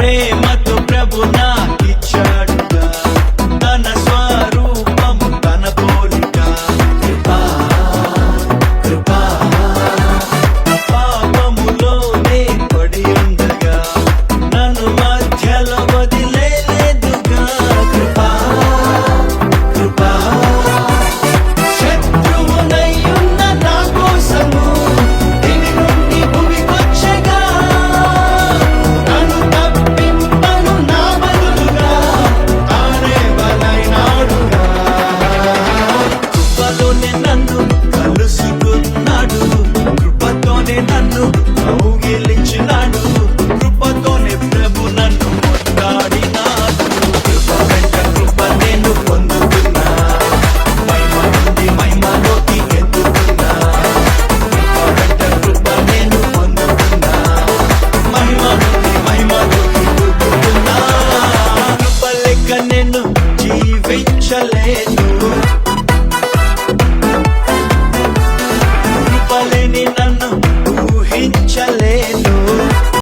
ప్రేమతో ప్రభు నాకిచ్చాడుగా తన స్వరూపము తన పోలిక కృపా కృపా పాపములోనే పడి ఉండగా నన్ను మధ్యలో వదిలేదుగా కృపా కృపా శత్రువునయ్యున్న నా కోసము దివి నుండి భూమికొచ్చగా నన్ను తప్పింపను నా బదులుగా తానే బలైనాడుగా కృపలోనే నన్ను కలుసుకున్నాడు కృపతోనే నన్ను కౌగిలించినాడు కృపతోనే ప్రభు నన్ను ముద్దాడినాడు కృప వెంట కృప నేను పొందుతున్నా మహిమ నుండి మహిమలోకి ఎదుగుతున్నా కృప వెంట కృప నేను పొందుతున్నా మహిమ నుండి మహిమలోకి ఎదుగుతున్నా కృప లెక్క నేను జీవించలేను